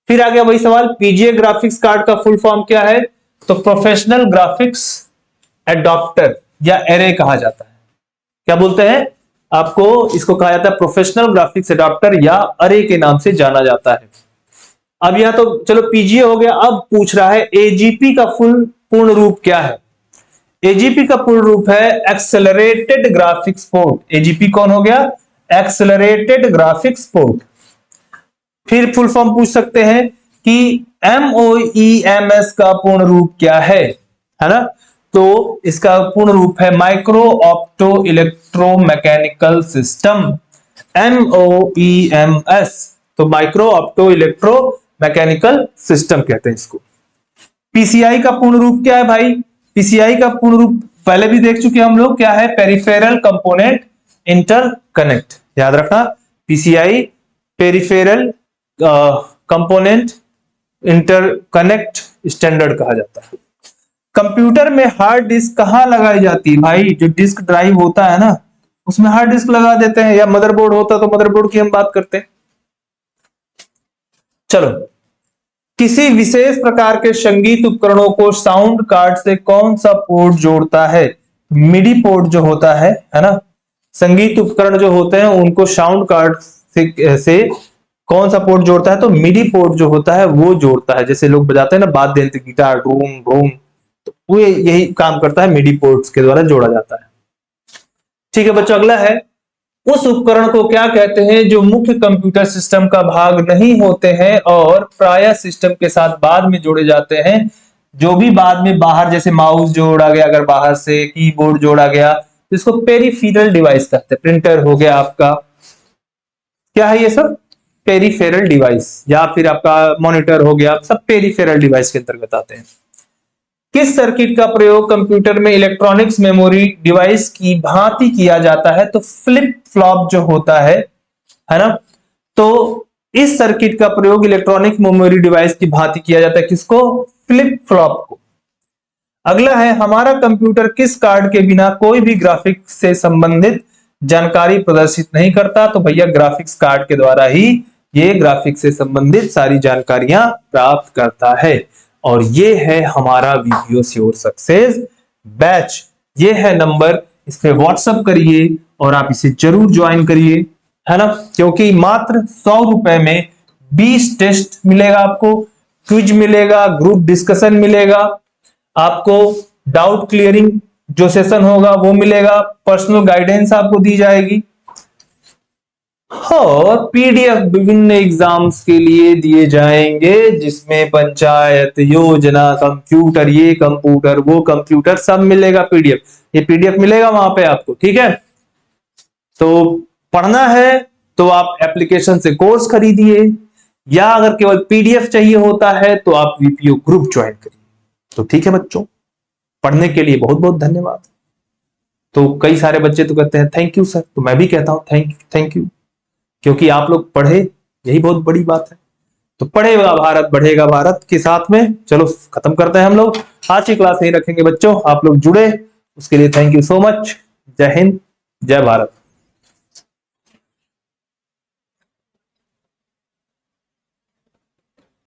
फिर आ गया वही सवाल, पीजीए ग्राफिक्स कार्ड का फुल फॉर्म क्या है? तो प्रोफेशनल ग्राफिक्स एडॉप्टर या एरे कहा जाता है। क्या बोलते हैं आपको? इसको कहा जाता है प्रोफेशनल ग्राफिक्स एडॉप्टर या अरे के नाम से जाना जाता है। अब यह तो चलो पीजीए हो गया। अब पूछ रहा है एजीपी का पूर्ण रूप क्या है? एजीपी का पूर्ण रूप है एक्सेलरेटेड ग्राफिक्स पोर्ट। एजीपी कौन हो गया? Accelerated graphics port. फिर फुल फॉर्म पूछ सकते हैं कि एमओईएमएस का पूर्ण रूप क्या है ना? तो इसका पूर्ण रूप है माइक्रो ऑप्टो इलेक्ट्रोमैकेनिकल सिस्टम, एमओईएमएस। तो micro opto electro mechanical system कहते हैं इसको। पीसीआई का पूर्ण रूप क्या है भाई? पीसीआई का पूर्ण रूप पहले भी देख चुके हम लोग, क्या है? Peripheral component interconnect. याद रखना, PCI peripheral component interconnect standard कहा जाता है। कंप्यूटर में हार्ड डिस्क कहां लगाई जाती है भाई? जो डिस्क ड्राइव होता है ना, उसमें हार्ड डिस्क लगा देते हैं, या मदरबोर्ड होता तो मदरबोर्ड की हम बात करते हैं। चलो, किसी विशेष प्रकार के संगीत उपकरणों को साउंड कार्ड से कौन सा पोर्ट जोड़ता है? मिडी पोर्ट जो होता है ना, संगीत उपकरण जो होते हैं उनको साउंड कार्ड से कौन सा पोर्ट जोड़ता है? तो मिडी पोर्ट जो होता है वो जोड़ता है। जैसे लोग बजाते हैं ना वाद्य यंत्र, गिटार, ड्रूम ड्रूम, तो वो यही काम करता है, मिडी पोर्ट्स के द्वारा जोड़ा जाता है। ठीक है बच्चों, अगला है, उस उपकरण को क्या कहते हैं जो मुख्य कंप्यूटर सिस्टम का भाग नहीं होते हैं और प्रायः सिस्टम के साथ बाद में जोड़े जाते हैं? जो भी बाद में बाहर, जैसे माउस जोड़ा गया अगर बाहर से, कीबोर्ड जोड़ा गया, तो इसको पेरिफेरल डिवाइस कहते हैं। प्रिंटर हो गया आपका, क्या है ये सब? Peripheral device. या फिर आपका मॉनिटर हो गया, सब पेरिफेरल डिवाइस के अंतर्गत आते हैं। किस सर्किट का प्रयोग कंप्यूटर में इलेक्ट्रॉनिक्स मेमोरी डिवाइस की भांति किया जाता है? तो फ्लिप फ्लॉप जो होता है ना, तो इस सर्किट का प्रयोग इलेक्ट्रॉनिक मेमोरी डिवाइस की भांति किया जाता है। किसको? फ्लिप फ्लॉप को। अगला है, हमारा कंप्यूटर किस कार्ड के बिना कोई भी ग्राफिक्स से संबंधित जानकारी प्रदर्शित नहीं करता? तो भैया ग्राफिक्स कार्ड के द्वारा ही ये ग्राफिक्स से संबंधित सारी जानकारियां प्राप्त करता है। और ये है हमारा वीडियो श्योर सक्सेस बैच। ये है नंबर, इस पे व्हाट्सएप करिए और आप इसे जरूर ज्वाइन करिए, है ना? क्योंकि मात्र 100 रुपए में 20 टेस्ट मिलेगा आपको, क्विज मिलेगा, ग्रुप डिस्कशन मिलेगा, आपको डाउट क्लियरिंग जो सेशन होगा वो मिलेगा, पर्सनल गाइडेंस आपको दी जाएगी, और पीडीएफ विभिन्न एग्जाम्स के लिए दिए जाएंगे, जिसमें पंचायत योजना, कंप्यूटर, ये कंप्यूटर वो कंप्यूटर, सब मिलेगा पीडीएफ। ये पीडीएफ मिलेगा वहां पे आपको, ठीक है? तो पढ़ना है तो आप एप्लीकेशन से कोर्स खरीदिए, या अगर केवल पीडीएफ चाहिए होता है तो आप वीपीओ ग्रुप ज्वाइन करिए। तो ठीक है बच्चों, पढ़ने के लिए बहुत बहुत धन्यवाद। तो कई सारे बच्चे तो कहते हैं थैंक यू सर, तो मैं भी कहता हूं थैंक यू, क्योंकि आप लोग पढ़े, यही बहुत बड़ी बात है। तो पढ़ेगा भारत बढ़ेगा भारत के साथ में। चलो खत्म करते हैं हम लोग, आज की क्लास यही रखेंगे बच्चों। आप लोग जुड़े उसके लिए थैंक यू सो मच। जय हिंद, जय भारत।